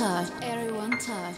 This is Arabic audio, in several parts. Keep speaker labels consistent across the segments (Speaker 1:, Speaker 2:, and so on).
Speaker 1: touch, everyone touch.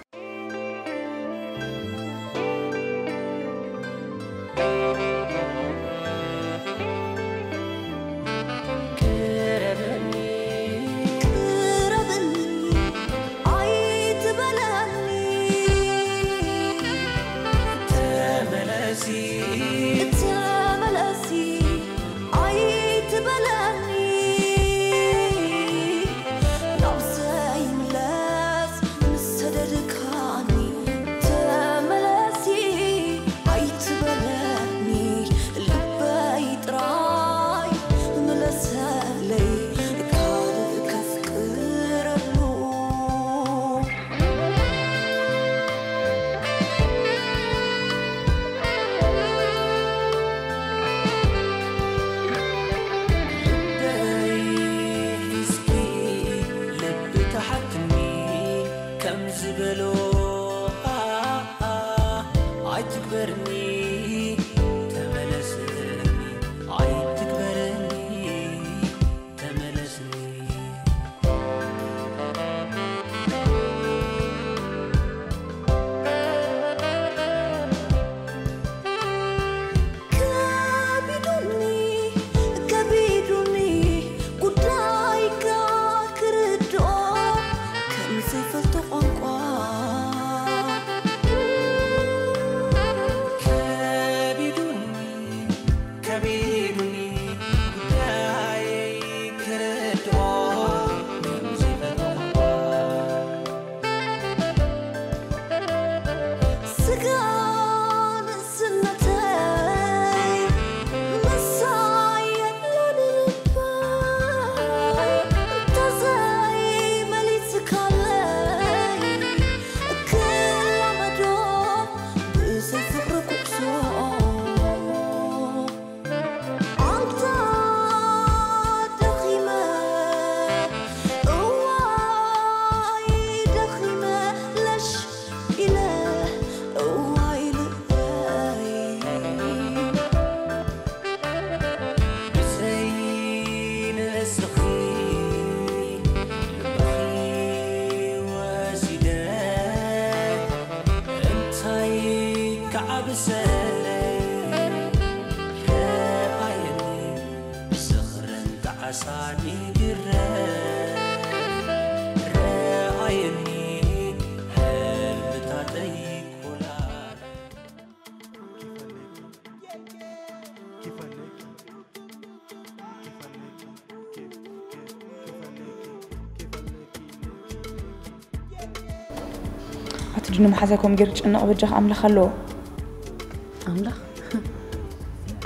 Speaker 2: أتدري ما حزاكم قرج إنه أوجه أملخ خلوه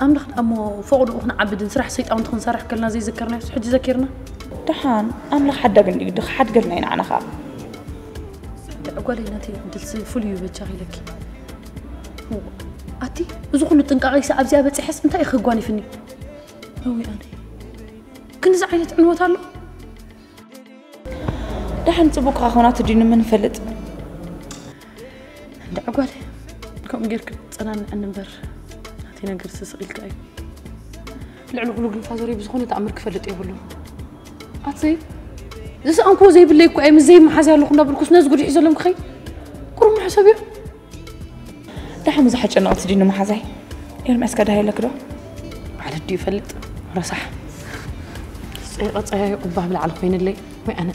Speaker 3: أملخ أمو فوق وإحنا عبد نسرح سيد أو ندخل نسرح كلنا زي ذكرنا حد ذكرنا
Speaker 2: دحان أملخ حد قال لي حد قلنا أنا خا
Speaker 3: أقول لي ناتي دلسي فوليو بتشغي لك هو أتي وزخون التنقاقي سأب زي أبتي حس متى يخجواني فيني هوي أنا كن زعينة عنوات الله
Speaker 2: دحان تبوك أخونا تدري من فلت
Speaker 3: أقول كم غيرك أنا نبر هاتينا قرص صغير كأي العلو الفازوري بزخونة تعمرك فلت يقولوا أتصيب زي أنكو زي بالليل كأي مزي ما حزي هلو خنا بالكوس ناس قولي إذا لم خي كرم حسابي
Speaker 2: دحين مزحج أنا أتدري ما حزي يوم أسكت هاي لك ده
Speaker 3: على الدي فلت رصح صيغة وبعمل على خين اللي وأنا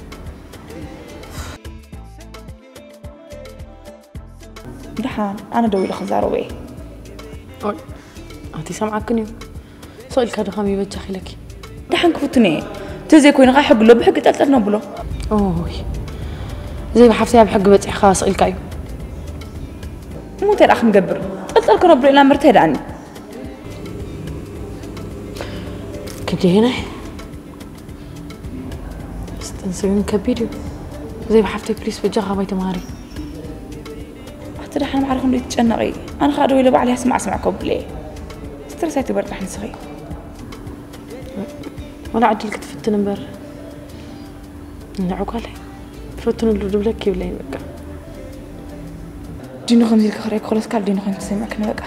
Speaker 2: دحين أنا دوي لخزارة ويه
Speaker 3: أول أنتي سامعك كنيو سؤال كذا خامي بتجخي لك
Speaker 2: دحين كفتني تزي كوين غاي حق له بحق تلتنا بلو
Speaker 3: أوه زي ما حفتها بحق بتجخي خاص الكايو
Speaker 2: مو ترى أخ مقبر تلتلك ربي إلا مرتهد عني
Speaker 3: كنت هنا استنسيون كبيريو زي ما حفتها بليس بتجخي بيت ماري
Speaker 2: حتى أنا ما أعرف إنه يتجنقي أنا خادوا إلى بعلي أسمع كوبلي استرسيتي برد رح نسخي
Speaker 3: وأنا عدل كنت في التنبر نعوق عليه فتنو اللي دبلك يبلين بقى
Speaker 2: دينو خمسي الكخريك خلاص كار دينو خمسي سمعك نبقى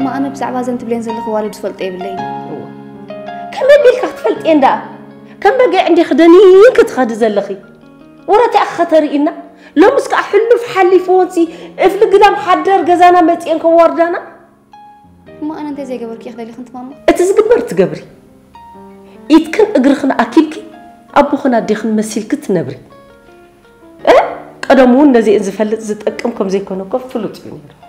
Speaker 1: ماما أنا بزعبة زنت بلين زلخ والد فلت بالليل
Speaker 4: كم بيلك تفلت إن دا كم بقى عندي خدني كتخد زلخي ورا تأخطر إنا لو مسك أحلو في حلي فونسي افل قدام حدر جزانا متين كوردانا
Speaker 1: ما أنا أنت زي قبرك ياخذ لي خنت ماما
Speaker 4: اتزقبر تقبري يتكن اقرخنا أكيبكي أبوخنا ديخن مسيلك تنبري قدمون نزي إن زفلت زتأكمكم زي كونو كفلوت بنير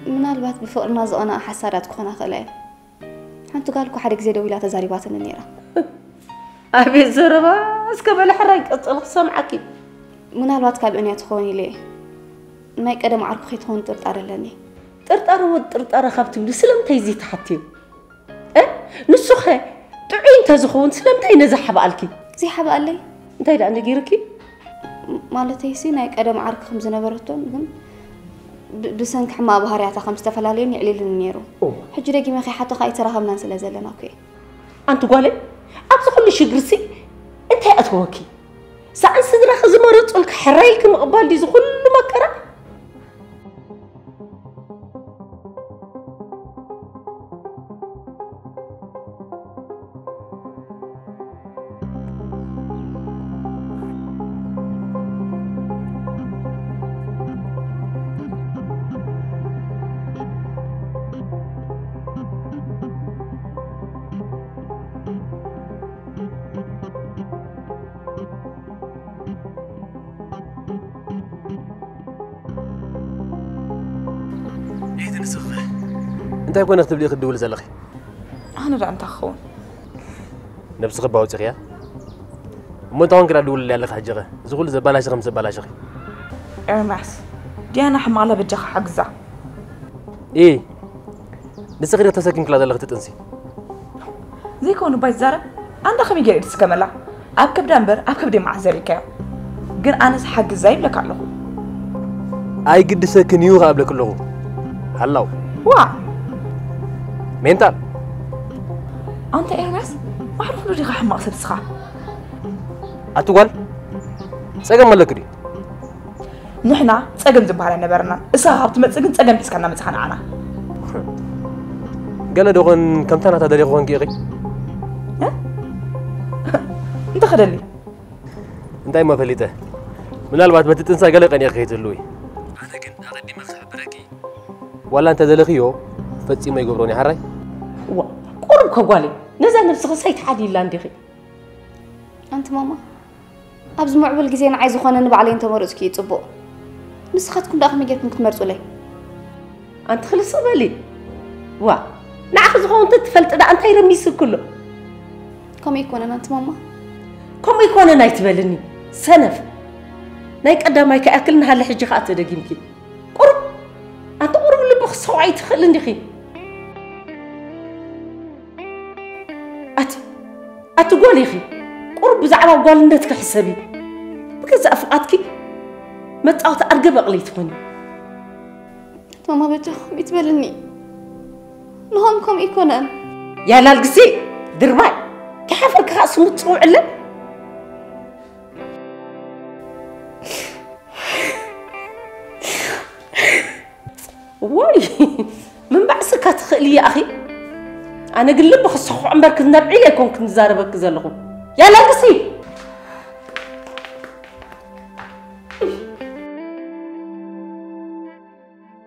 Speaker 1: من البات بفقرنا زقنا حسارات كونا خلاي أنتو قالكوا حدك زي دويلة تزاريبات النيرة
Speaker 4: أبي زربا اسكبل حرق أطلق سمعكي
Speaker 1: من البات كابعني تخوني ليه ما يقدم عرق خيط هون ترطار لني
Speaker 4: ترطار ودرطار خفتي لسلم تيزي تحتي نسخة تعين تزخون سلم تي نزح بقالكي
Speaker 1: زي حبا قال لي
Speaker 4: انتي لا عندي جيركي
Speaker 1: مالتي سي نايك قدم عرق خمس نبرتون ግን بسنك حما بهارياتا خمس تفلالين يعليل النيرو حجي رجي مخي حتى خاي تراهمنا سلا زلنا اوكي
Speaker 4: انت قالي ابز كل شي غرسي انت اتوكي سان سدرا خزمرت لك حرايك مقبال دي كل مكره
Speaker 5: انت يكون اختب لي خدول زلخي
Speaker 2: أنا رأى أنت أخون
Speaker 5: نفس خباو تخيا مو انت هون كده دول اللي لك حجره زغول زبالاش خمس زبالاش اخي
Speaker 2: إرماس دي أنا حمالة بجخ حجزة
Speaker 5: ايه نسخير تسكن كلا دلخ تتنسي
Speaker 2: زي كونو باي زارة أنا خمي جريت سكملا أبكب دمبر أبكب دي مع زريكا جن أنا حق زي لك على
Speaker 5: اي قد سكن يوغا قبل كله هلاو
Speaker 2: وا
Speaker 5: مينتال
Speaker 2: أنت إرماس ما أعرف لو ريخا حماق سبسخا
Speaker 5: أتقول سأجمع ملكري
Speaker 2: نحنا سأجم زبالة نبرنا إسحاب تمسكن سأجم تسكنا مسخنا عنا
Speaker 5: قال دوغن كم تانا تدري غوان كيري
Speaker 2: أنت خدلي
Speaker 5: أنت ما فليته من الوقت ما تنسى قال قني أخي تلوي أنا كنت أقدم أخبركي ولا أنت دلخيو فتي ما يقبروني حري
Speaker 4: قرب كوالي نزل نفسك سيت حدي لاندخي
Speaker 1: أنت ماما أبز معبل جزين عايز خوانا نبعلين تمرز كي تبو نسختكم داخل ميجاتكم تمرزوا لي
Speaker 4: أنت خلص بالي وا نأخذ خون تتفلت ده أنت يرميس كله
Speaker 1: كم يكون أنت ماما
Speaker 4: كم يكون أنا يتبلني سنف نايك قدام هيك أكلنا هلا حجي خاطر دقيمكي قرب أنت قرب اللي بخصو عيت خلني خي أتقولي خي قرب زعما قول نتك حسابي بكذا أفقاتك ما تعوت أرجع بقليت فني
Speaker 1: ماما بتخ بيتبلني نهم كم يكون
Speaker 4: يا لالقسي درباي كيف خاص متصوع له واي من بعسك تخلي يا أخي أنا قلب بخصخو عمرك نبعي لكم كنت زاربك زلخو يا لالقسي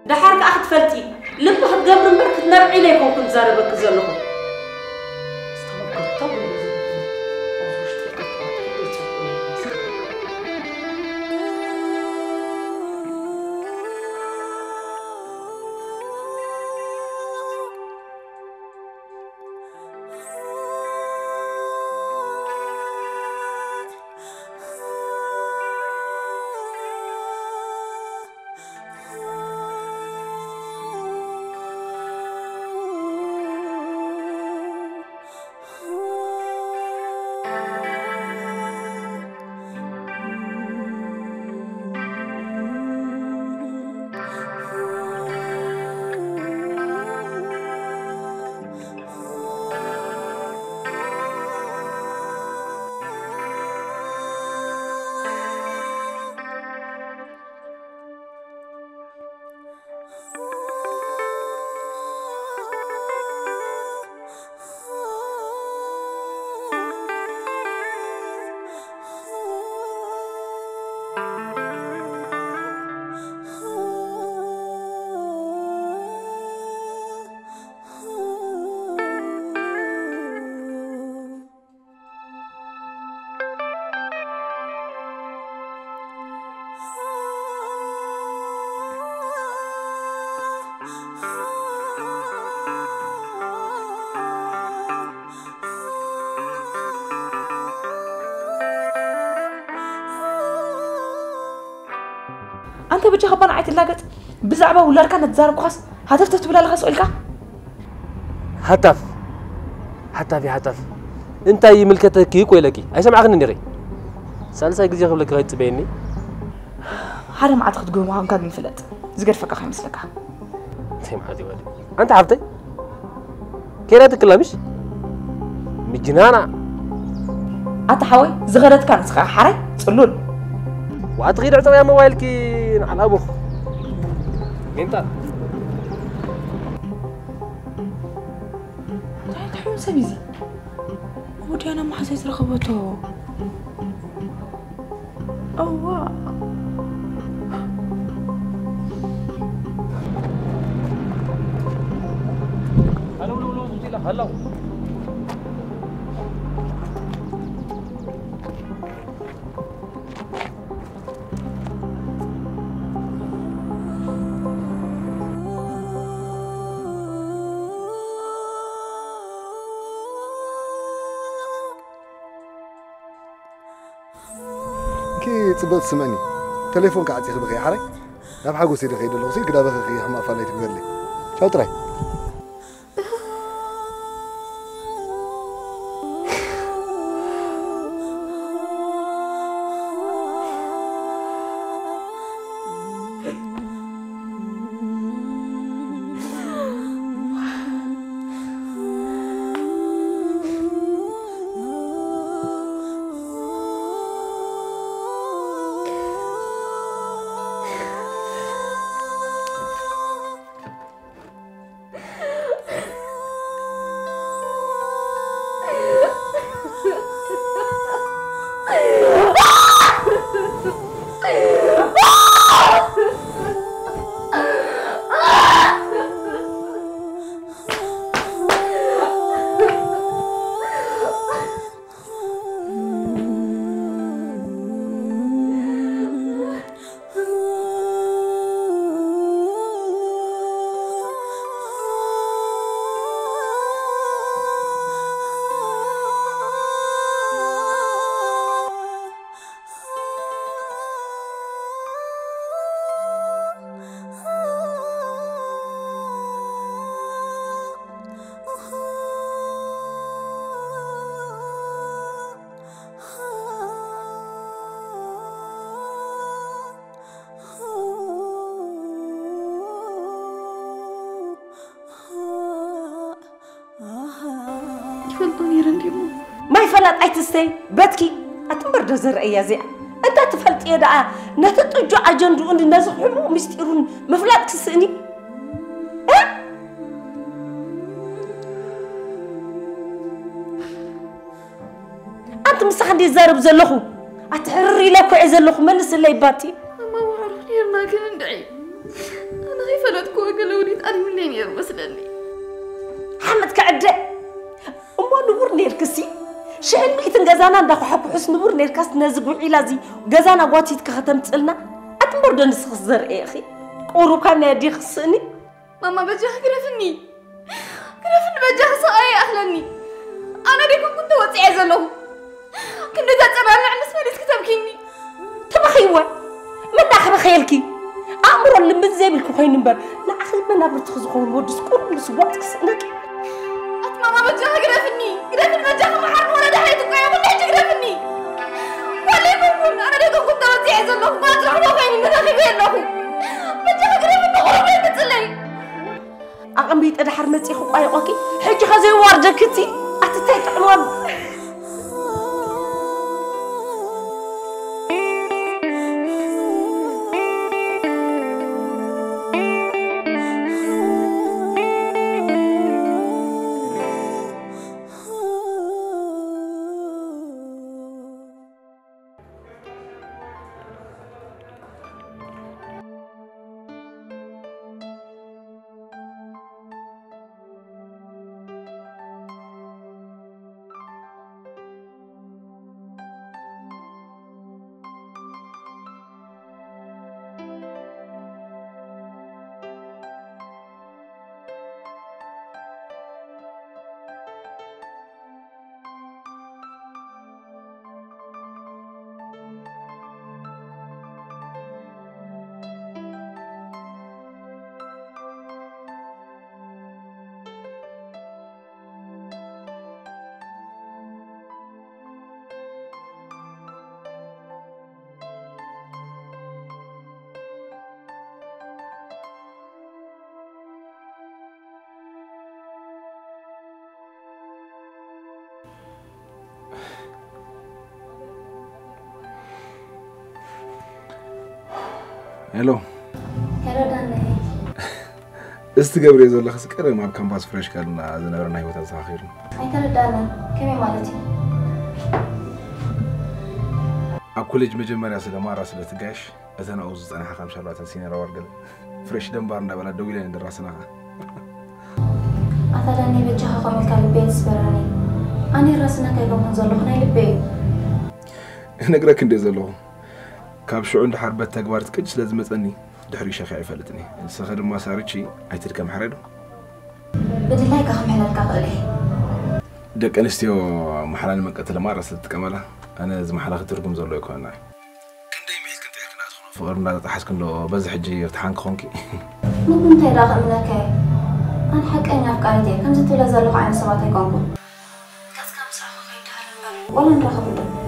Speaker 4: دحرك أخذ فلتي لب أخذ قبل عمرك نبعي لكم كنت زاربك زلخو
Speaker 2: أنت بتجي خبنا عيت اللاجت بزعبة ولا كانت تزارب خاص هتفتت بلا لخص إلك
Speaker 5: هتف هتف يا هتف أنت أي ملكتك يك ولا كي أي سمعك النيري سالسة يجي يخبلك غاية تبيني
Speaker 2: حرام عاد خد جوه معهم كاد مفلت زقر فكا خمس لك
Speaker 5: تيم عادي والي أنت عفتي كيف تكلمش مجنانة
Speaker 2: أنت حوي زغرت كان سخا حري تقولون
Speaker 5: وأتغير عتوا يا موبايلك على أبوك أنت
Speaker 2: تحيون سبيزي ودي أنا ما حسيت رغبته أوه
Speaker 5: هلو هلو
Speaker 6: كي تبغى تسمعني تليفون قاعد يخبط يا حري لا بحاجة سيدي خير لو سيد كده بخي حما فليت بقول لي شاطرة
Speaker 4: ما يفلت أي تستي بتكي أتمر دزر أي زي أنت تفلت يا دعاء نتتجو أجندو أن الناس حلو مستيرون مفلت تسني أنت مسخندي زارب زلخو أتحرري لك وعزلخو منس اللي باتي
Speaker 1: ما وعرفني ما كان ندعي أنا خايفة لا تكون قلوني تقري من لين يرمسلني
Speaker 4: حمد كعدة أما نور نيركسي شحال ميتن غزانا ندخو حب حسن نور نيركاس نزقو علازي غزانا قواتي تكختمت لنا أتمر دنس خزر إيه أخي قورو كان يدي خصني
Speaker 1: ماما بجاه كرفني بجاه صاي أهلني أنا ديكم كنت وطيع زلهم كنت تتبع عن اسمه ليس كتبكيني
Speaker 4: تبخيوه من داخل خيالكي أمر اللي مزيبلكو خاين نمبر لا أخي من نابر تخزقون ودس كل مسوات كسنك
Speaker 1: ماما بجاه كرفني بجاه محرم ولا دحيتك يا من نحجي كرفني وليكم أنا ديكم كنت وطيع زلهم ما تروحوا خايني من أخي بينهم بجاه كرفني قرب لي بتسلي
Speaker 4: أقمبيت أنا حرمتي خو قايقوكي حجي خزي واردكتي أتتايت عنوان
Speaker 7: هلو
Speaker 1: داني
Speaker 7: استقبل يزول لخص كرم على كامباس فريش كان زنبرنا هيوتا الزاخير
Speaker 1: دانا كمي مالتي
Speaker 7: أكلج مجمع راسل ما راسل تجاش أنا أوز أنا حكم شلوات سيني روارجل فريش دم بارنا ولا دويلين دراسنا
Speaker 1: أتلاني بجها خمل كالبيت سبراني أنا راسنا كيكم نزلوخنا لبي
Speaker 7: نقرأ كندي زلو كابشو عند حرب تجوار تكج لازم تأني دحري شيخ عفلتني الصخر ما صارت شيء عيتر كم حرده
Speaker 1: بدي لايك أهم حلا الكاقلي
Speaker 7: دك أنستيو محلان مقتل ما راسلت كماله أنا زي محلا ختركم زلو يكون ناي كندي ميل كنت يحكي ناس خنا فورنا تحس كنلو بز حجي ارتحان خونكي
Speaker 1: ما كنت راغب منك أنا حق أنا أفكاري كم زت ولا زلوا عن سبعة يكونكم كاس كم صراحة خير تعلم ولا نراغب منه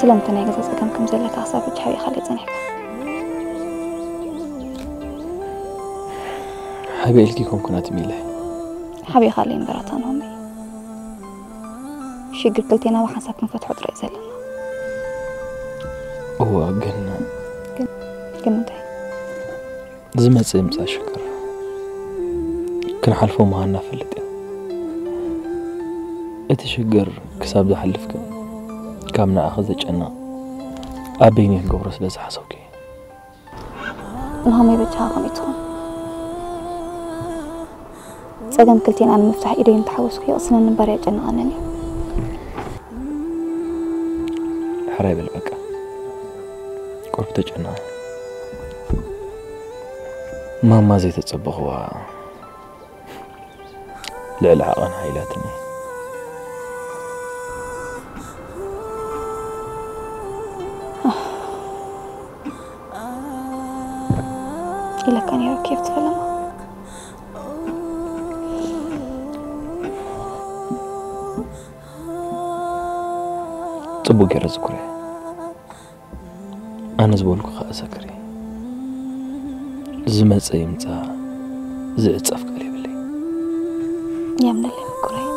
Speaker 1: سلامتنا يا جزاز كم زلك أعصابك حبي خلي زنك
Speaker 5: حبي إلكيكم كنات ميلة
Speaker 1: حبي خلي نبرتان همي شي قلتينا وحسك نفتح دري زلنا
Speaker 5: هو قلنا
Speaker 1: قلنا
Speaker 5: زمت سيمسا شكر كن حلفو معنا فلتين اتشجر كساب ده حلفكم كامنا أخذت أنا أبيني الجورس لازم حسوكي
Speaker 1: مهمي بتشاقم يتون صدم كلتين أنا مفتاح إيدين تحوسكي أصلا نبرع جنا أنني
Speaker 5: حرايب البقى قرب تجنا ما زي تتصبغوا للعقان هايلاتني إلا كان يرى كيف تفلم صبوك يا رزقري أنا زبولك خاسكري زمت سيمتا زعت أفكاري بلي
Speaker 1: يا من اللي مكوري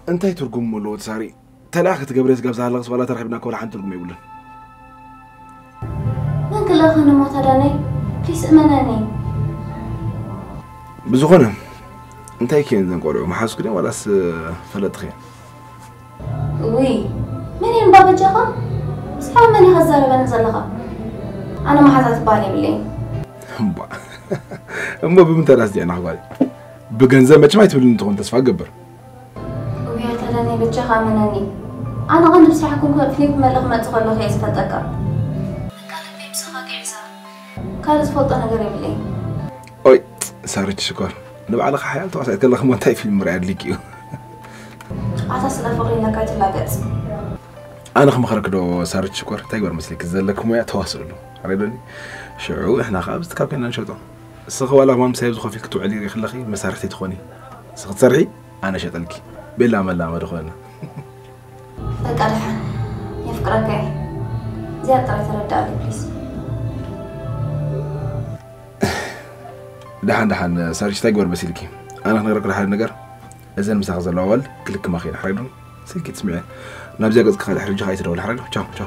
Speaker 7: أنت ترجم مولود ساري تلاخت قبريس قبز على الغصب ولا ترحبنا كل حد ترجم يقولن
Speaker 1: من كل أخنا موت هداني بليس أماناني
Speaker 7: بزغنا أنت كين زنقولوا ما حاسس كده ولا فلت خير
Speaker 1: وي منين باب الجغم صحاب مني خزارة بنزلها أنا ما حزت بالي بلي
Speaker 7: أما بمن تراس دي أنا حبالي بجنزة ما تسمعي تقول أنت تسفع قبر
Speaker 1: ويا تراني بتجها منني أنا غني بصراحة كنت فيك ملغ ما تخلو خيس فتكر قالت بي بسخاك عزا قالت فوت أنا قريب لي
Speaker 7: أوي سارت شكر نبع على خيال توصل كل خمسة تاي في المرعد ليكيو
Speaker 1: عطاسنا فقري لك تلاقت
Speaker 7: أنا خمخرك دو سارت شكر تايور مثلك زلك ما يتواصلوا عريدني شعو إحنا خابز تكابينا نشوطه الصخو ولا ما مسايب زخو فيك توعلي ريخ لخي مسارتي تخوني سخت سرعي أنا شطلكي بلا ملا ما دخلنا
Speaker 1: بقى لحن يا فكرك جاي زي طريقة تردالي بليز.
Speaker 7: دحن صار يشتاق ور بسيلكي أنا نقرأ كل حاجة نقر إذا مساخذ الأول كلك ما خير حريدون سيلكي تسمعي نبزي قصدك خالد حريج خايس الأول حريدون تشاو تشاو.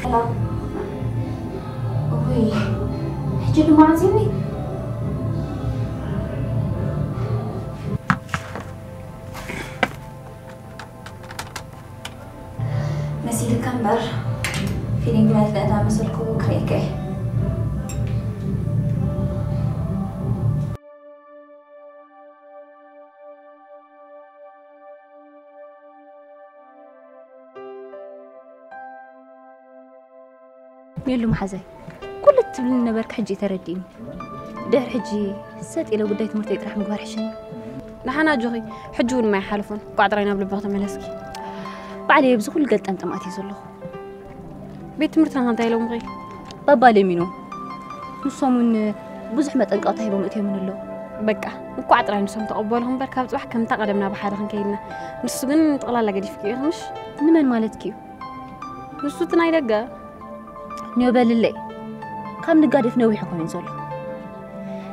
Speaker 1: لا وي حجي له معزيني نسيت الكمبر فيلينج بنات لأنها مسلكو كريكي.
Speaker 8: يلو محزي كل تبلنا نبرك حجي ترديني دار حجي سات إلى قديت مرتي راح نقول حشني
Speaker 3: نحنا جوخي حجون ما يحالفون قاعد راينا بالبغض ملسكي
Speaker 8: بعدي بزخل قلت أنت ما تيزلو
Speaker 3: بيت مرتنا هانتا يلو مغي
Speaker 8: بابا لمينو نصومون بزح ما تنقاطه يبقى مؤتي من اللو
Speaker 3: بقى قاعد راينا نصوم تقبلهم بركاب صباح كم تقدمنا بحارة كينا نسو جن تقلا لقدي فيك مش
Speaker 8: نمن مالتكيو
Speaker 3: نسو تناي دقة
Speaker 8: نيوبل اللي كم نقاد في نوي حكم ينزل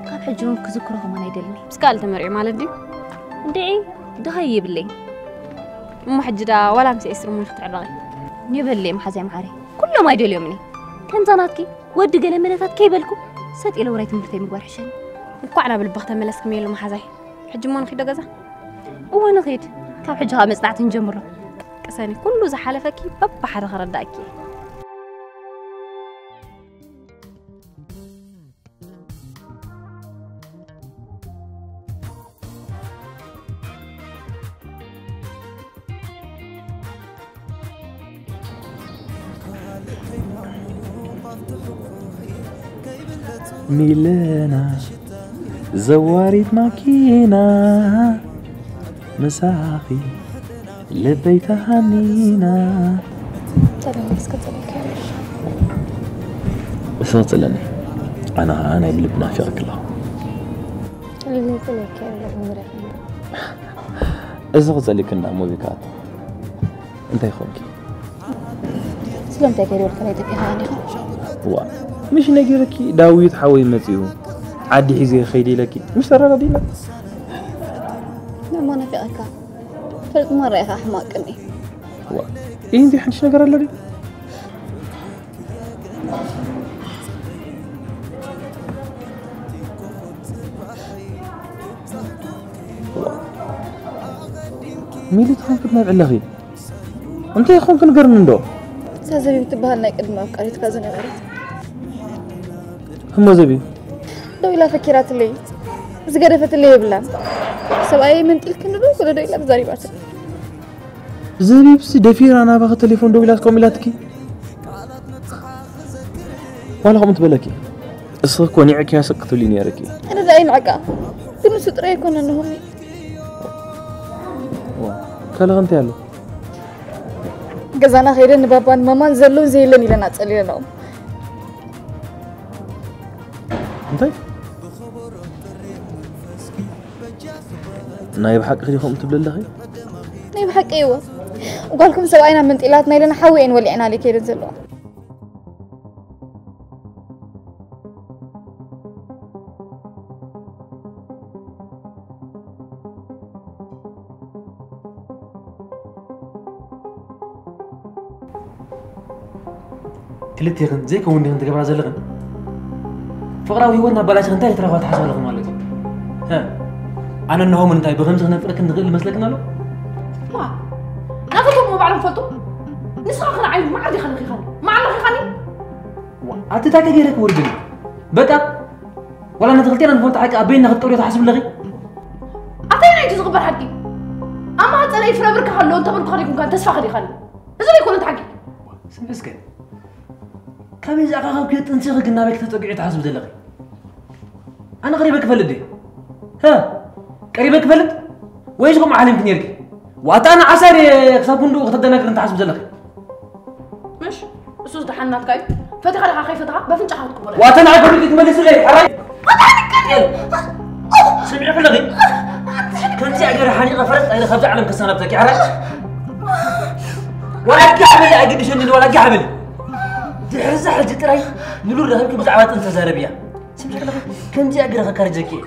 Speaker 8: كم حجون كذكرهم أنا يدلني
Speaker 3: بس قال تمرعي مالدي
Speaker 8: دعي دهي باللي
Speaker 3: مو حجدا ولا مسي يسر مو يختع لغي
Speaker 8: نيوبل اللي محزي معاري كله ما يدل يومني كم زاناتكي ود قال مناتات كيبلكم سات إلى ورايت مرتين مقبار حشان
Speaker 3: نقعنا بالبغتة ملسك ميلو محزي حجمون خيدا قزا
Speaker 8: وانا خيد كم حجها مصنعت نجمره
Speaker 3: كساني كله زحلفكي بابا حدا خرداكي
Speaker 9: ميلانا زواريت ماكينة مساقي لبيت هنينا
Speaker 1: تبي بس كتبك
Speaker 9: صوت لني أنا بلبنا في أكله
Speaker 1: اللي يقولك يا رب
Speaker 9: إذا غزالي كنا موزيكات أنت يا خوكي
Speaker 1: سلمت كيري والخليت في هاني
Speaker 9: وا مش نجيرك داويت حوي متيو عادي حزي خيدي لك مش ترى ردينا
Speaker 1: ما أنا في أكا فرد مرة يا أحمقني
Speaker 9: وا إيه أنت حنش نجار اللي ميلي تخون كنا بعلغي أنت يا خون كنقر من دو
Speaker 1: زبيب تبهلنا يقدم أفكاري تكازن غيرت
Speaker 9: هم زبيب
Speaker 1: دو إلى فكرات اللي زقرفت اللي يبلع سواء من تلك النبو ولا دو إلى بزاري باسل
Speaker 9: زبيب سي دفير أنا باخد تليفون دو إلى كوميلاتكي ولا قمت بلكي الصدق ونيعك يا سقط لي نياركي
Speaker 1: أنا لا ينعقا دون سترة يكون أنه هي
Speaker 9: كلا غنتي له
Speaker 1: جزانا خير بابان ماما زلون زي اللي لنا تسألي لهم
Speaker 9: طيب نايب حق خليكم تبل الله
Speaker 1: نايب حق ايوه وقالكم سواينا من طيلاتنا لنا حوين ولينا عليك ينزلوا
Speaker 5: كلتي غن زي كون غن تقبل زلغن فقراوي ونا بلاش غن تاي ترى واحد حصل لغن مالتي ها انا انه من تاي بغمز غن فرك نغل مسلكنا له
Speaker 3: ما نفطوا ما بعرف فطوا نسخة خنا عين ما عندي خلي ما عندي خلي
Speaker 5: أتتاك غيرك وردني بقى ولا ندخلتين نفوت حق أبينا خطوري تحسب لغي
Speaker 3: أتينا يجوز غبر حقي أما هتسألي يفرق بركة خلو أنت بركة خليكم كان تسفى خلي إذا يكون أنت حقي
Speaker 5: بس كده كم يزعق أخاك كده تنسيخ قلنا بك تتوقعي تحسب لغي أنا قريبك فلدي ها قريبك فلد ويش قم عالم كنيرك وأتانا عساري كسابون دو اختدنا كرن تحسب لغي
Speaker 3: مش أسوس دحنا كاي فتح على خايف فتح بفنش حاطكم ولا
Speaker 5: وأتانا عقول لك تملس لي حراي سمعي فلغي كنت أقرأ أنا حنيقة فرق أنا خبز علم كسانة بتاعك عرفت ولا قعبلي أجد شنو ولا قعبلي تحرز حاجة تراي نقول لهم كم زعوات أنت زاربيا سمعت لك كم جاء قرأ كارجكي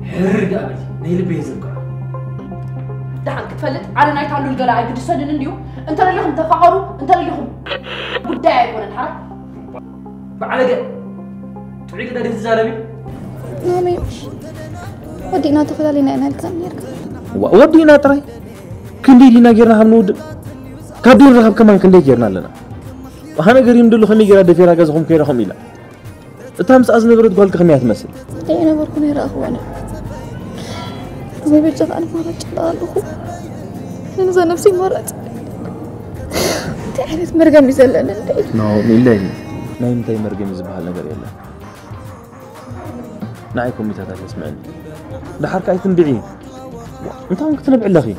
Speaker 5: حرق قابلي نيل بيزنك
Speaker 3: دحن كتفلت على نايت على الجلاء قد سدن انديو انت اللي لهم تفاعلوا انت اللي لهم قداي يكون الحرب
Speaker 5: بعلقة تعيق ده تزاربي
Speaker 1: مامي ودينا تفضلينا انا الزميرك
Speaker 9: ودينا ترى كندي لنا غيرنا حمود كابين رخب كمان كندي غيرنا لنا وحنا غيرين دلو خمي غير دفيرا غزهم كيرهم إلا تامس أزن برد قال كخميات مثل
Speaker 1: أنا بركون يراهوانا زي بيجف أنا مرة جلالهم أنا زي نفسي مرة تعرف مرقم يزلنا
Speaker 9: نعم إلهي نايم تاي مرقم يزبها لنا غير إلا نعيكم متى تسمعني ده حركة أيتم بعيد أنت ممكن تنبع الأخي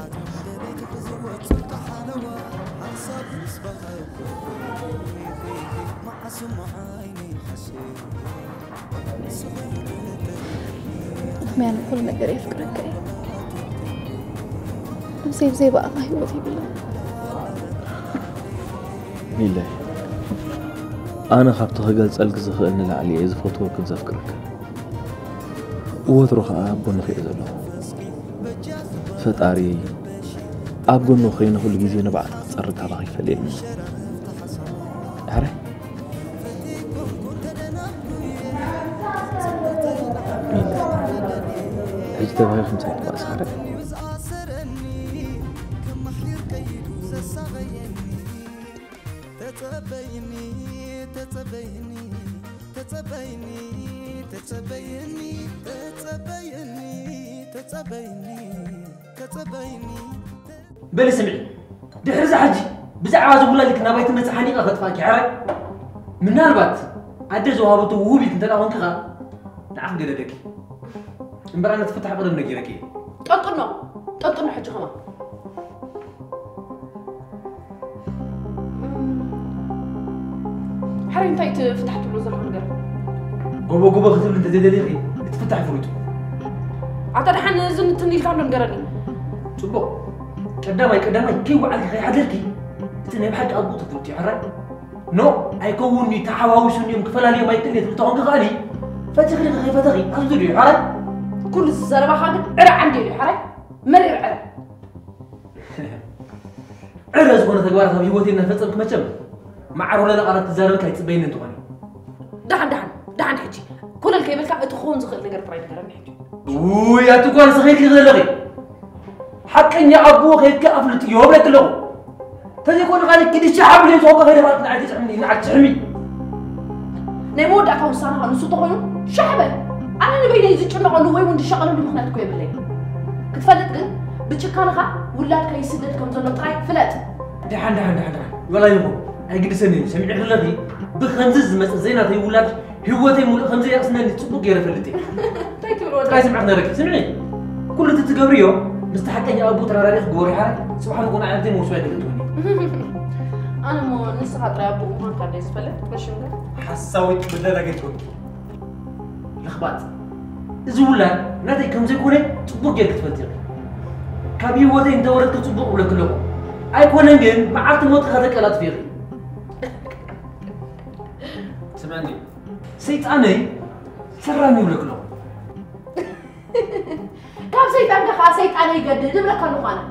Speaker 1: ما أنا كل نقدر يفكرك نسيب زي بقى الله يوفي بالله
Speaker 9: لله أنا خبت خجل سألك زخلني لعلي إذا فوتوك نزفكرك وتروح أبون في إذا الله فتاري أبون خينا كل جزء نبعد تصرك على خيف الليل عرف مين هيك تبغى 5 بس عرف
Speaker 5: بل سمعي دحرز حجي بزعوا زبولا لك نبايت مسحاني قفتفاك عرق من البات عدز وهابط وهوبي كنت لا هونك غا نعم قددك امبارح انا تفتح قدم نجيرك
Speaker 3: طنطنا حجي خما حري انتي فتحت له زرع نقر
Speaker 5: قوبا ختم انت زي دليل تفتح فروتو
Speaker 3: عطا دحن زن تنيل كانو نقرني
Speaker 5: صبو قدامي كي وعلك خي حدركي تني بحد ابو تفوتي عرق نو ايكوني تحاوشوني مكفلالي ما يتني تلتون غالي فتخلي خي فتغي انزلي عرق
Speaker 3: كل الزربه حاجه عرق عندي حري مرر عرق
Speaker 5: عرز وانا تغوار في هوتي نفصلك مچم معرو لا قرات تزاربك يتصبين انت غني
Speaker 3: دحن حجي كل الكيبل كا تخون زخل نقر تراي نقرني حجي
Speaker 5: ويا تقول صغير كي غلغي حقني ابو خيك افلت يوم لك له تجيكون غادي كدي شعب لي فوق غير ما نعدي تعمني نعد تعمي
Speaker 3: نمود اكون صار نسو تخونو شعبه انا نبي يزي تشنقلو وي وند شغلو مخنات كو يبلي كتفلت كن بتشكالها ولاد كاي سددكم زلو تراي فلات
Speaker 5: دحن ولا يبو اي قد سنين سمعي غلغي بخنزز مس زيناتي ولاد هوتي مول خمزه يقسنني تصبق غير فلتي كاي سمعنا لك سمعي كل تتقبريو مستحقني ابو تراريخ غوري حاجه سبحان الله عندي مو شويه تقولني
Speaker 3: انا مو نسخه طري ابو ما كان يسفلت باش
Speaker 5: حساويت بدلقتكم لخبات زولا نادي كم زي كونه تصبق غير تفتيق كابي ودي انت ورد تصبق ولا كله اي كونن جن معرت موت خدك قلات فيغي سمعني سيطاني سرامي ولا كله
Speaker 3: كم سيطان دخا سيطان يقدد بلا كانو خانا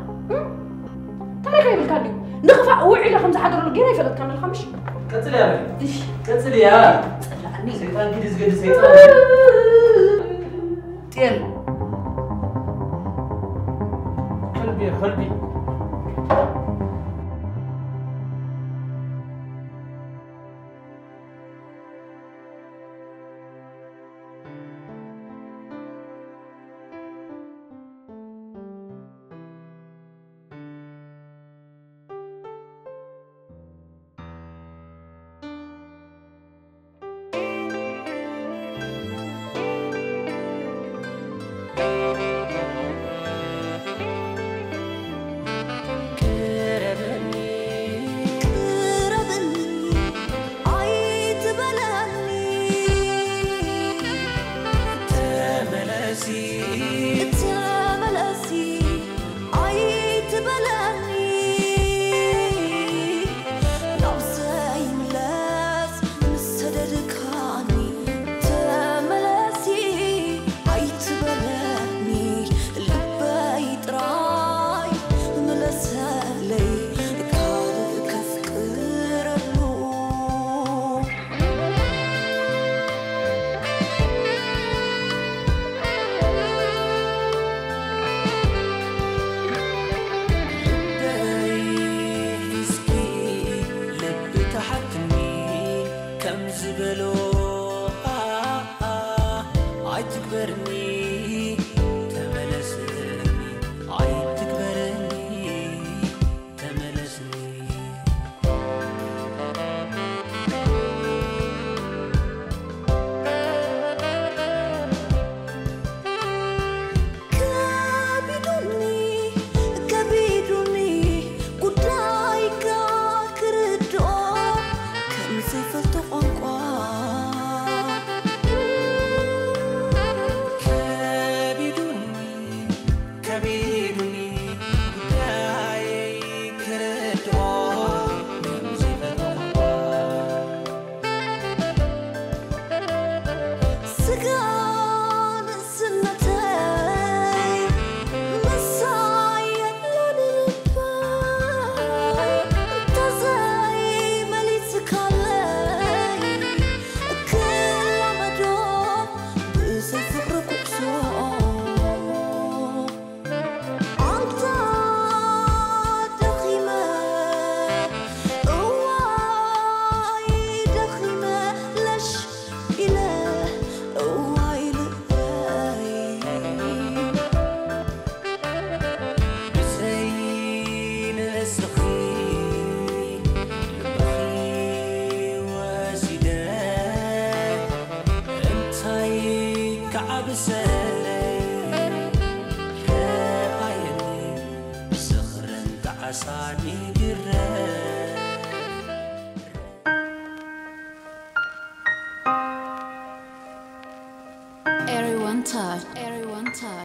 Speaker 3: ترى كيف الكاندي نخفى وعي له خمسه حضر الجيري فلت كان الخمش
Speaker 5: كتل يا بني كتل يا سيطان كده زقد سيطان تيل قلبي
Speaker 10: touch.